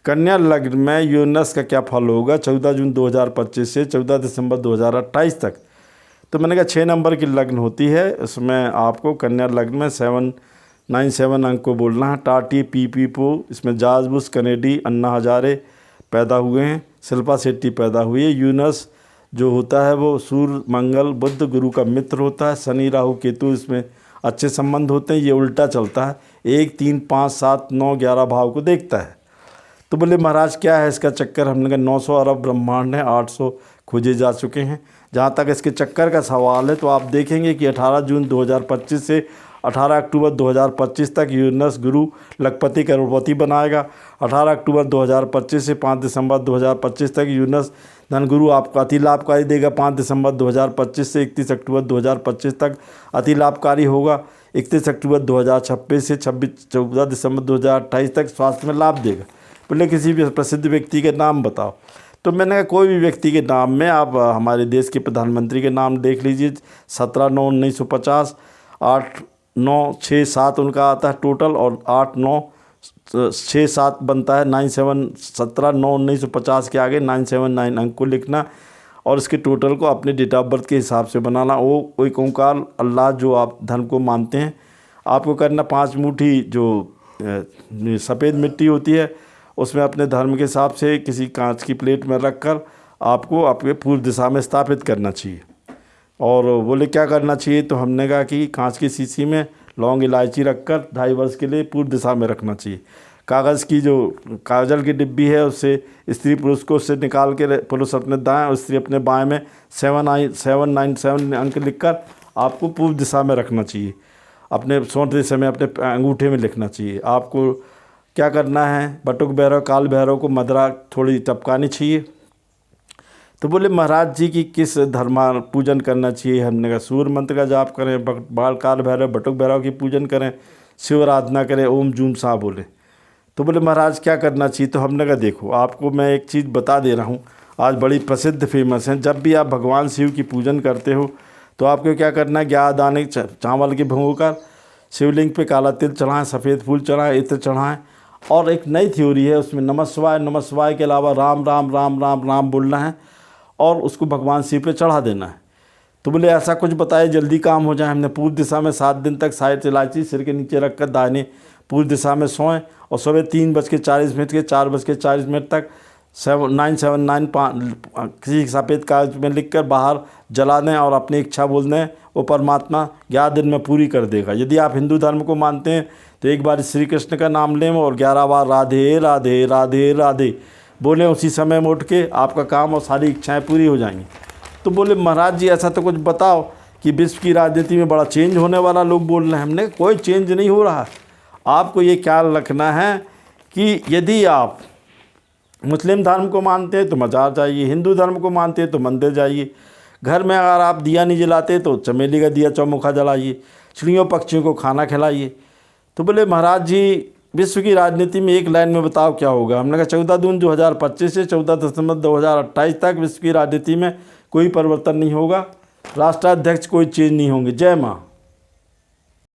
कन्या लग्न में यूरेनस का क्या फल होगा 14 जून 2025 से 14 दिसंबर 2028 तक। तो मैंने कहा 6 नंबर की लग्न होती है, उसमें आपको कन्या लग्न में 797 अंक को बोलना है। टाटी, पी पो, इसमें George Bush Kennedy, Anna Hazare पैदा हुए हैं, शिल्पा शेट्टी पैदा हुई है। यूरेनस जो होता है वो सूर्य, मंगल, बुध, गुरु का मित्र होता है। शनि, राहु, केतु इसमें अच्छे संबंध होते हैं। ये उल्टा चलता है, 1, 3, 5, 7, 9, 11 भाव को देखता है। तो बोले महाराज क्या है इसका चक्कर। हमने कहा 900 अरब ब्रह्मांड है, 800 खोजे जा चुके हैं। जहाँ तक इसके चक्कर का सवाल है तो आप देखेंगे कि 18 जून 2025 से 18 अक्टूबर 2025 तक यूरेनस गुरु लखपति करोड़पति बनाएगा। 18 अक्टूबर 2025 से 5 दिसंबर 2025 तक यूरेनस धन गुरु आपको अति लाभकारी देगा। 5 दिसंबर 2025 से 31 अक्टूबर 2025 तक अति लाभकारी होगा। 31 अक्टूबर 2026 से 14 दिसंबर 2028 तक स्वास्थ्य में लाभ देगा। बोले किसी भी प्रसिद्ध व्यक्ति के नाम बताओ। तो मैंने कहा कोई भी व्यक्ति के नाम में आप हमारे देश के प्रधानमंत्री के नाम देख लीजिए। 17/9/1950, 8/9/6/7 उनका आता है टोटल, और 8/9/6/7 बनता है। 17/9/1950 के आगे 979 अंक को लिखना और इसके टोटल को अपने डेट ऑफ बर्थ के हिसाब से बनाना। वो कोई ओंकार अल्लाह जो आप धर्म को मानते हैं, आपको करना 5 मुट्ठी जो सफ़ेद मिट्टी होती है उसमें अपने धर्म के हिसाब से किसी कांच की प्लेट में रखकर आपको आपके पूर्व दिशा में स्थापित करना चाहिए। और बोले क्या करना चाहिए, तो हमने कहा कि कांच की शीशी में लौंग इलायची रखकर 2.5 वर्ष के लिए पूर्व दिशा में रखना चाहिए। कागज़ की जो काजल की डिब्बी है उससे स्त्री पुरुष को उससे निकाल के पुरुष अपने दाएं और स्त्री अपने बाएं में 797 अंक लिखकर आपको पूर्व दिशा में रखना चाहिए। अपने सोते समय अपने अंगूठे में लिखना चाहिए। आपको क्या करना है, बटुक भैरव, काल भैरव को मदरा थोड़ी टपकानी चाहिए। तो बोले महाराज जी की किस धर्मा पूजन करना चाहिए। हमने कहा सूर्य मंत्र का जाप करें, बाल काल भैरव, बटुक भैरव की पूजन करें, शिव आराधना करें, ओम जूम सा बोले। तो बोले महाराज क्या करना चाहिए। तो हमने कहा देखो आपको मैं एक चीज़ बता दे रहा हूँ, आज बड़ी प्रसिद्ध फेमस है। जब भी आप भगवान शिव की पूजन करते हो तो आपको क्या करना है, 11 दाने चावल के भिगोकर शिवलिंग पे काला तिल चढ़ाएं, सफ़ेद फूल चढ़ाएं, इत्र चढ़ाएं। और एक नई थ्योरी है उसमें नमः शिवाय के अलावा राम राम राम राम राम बोलना है और उसको भगवान शिव पे चढ़ा देना है। तो बोले ऐसा कुछ बताए जल्दी काम हो जाए। हमने पूर्व दिशा में 7 दिन तक साइड इलायची सिर के नीचे रखकर दाहिने पूर्व दिशा में सोएं और सुबह 3:40 के 4:40 तक 979 किसी सफ़ेद कागज में लिखकर बाहर जला दें और अपनी इच्छा बोल दें, वो परमात्मा 11 दिन में पूरी कर देगा। यदि आप हिंदू धर्म को मानते हैं तो एक बार श्री कृष्ण का नाम लें और 11 बार राधे राधे राधे राधे बोलें, उसी समय में उठ के आपका काम और सारी इच्छाएं पूरी हो जाएंगी। तो बोले महाराज जी ऐसा तो कुछ बताओ कि विश्व की राजनीति में बड़ा चेंज होने वाला लोग बोल रहे हैं। हमने कोई चेंज नहीं हो रहा। आपको ये ख्याल रखना है कि यदि आप मुस्लिम धर्म को मानते हैं तो मज़ार जाइए, हिंदू धर्म को मानते हैं तो मंदिर जाइए, घर में अगर आप दिया नहीं जलाते तो चमेली का दिया चौमुखा जलाइए, चिड़ियों पक्षियों को खाना खिलाइए। तो बोले महाराज जी विश्व की राजनीति में एक लाइन में बताओ क्या होगा। हमने कहा 14 जून 2025 से 14 दिसंबर 2028 तक विश्व की राजनीति में कोई परिवर्तन नहीं होगा, राष्ट्राध्यक्ष कोई चेंज नहीं होंगे। जय माँ।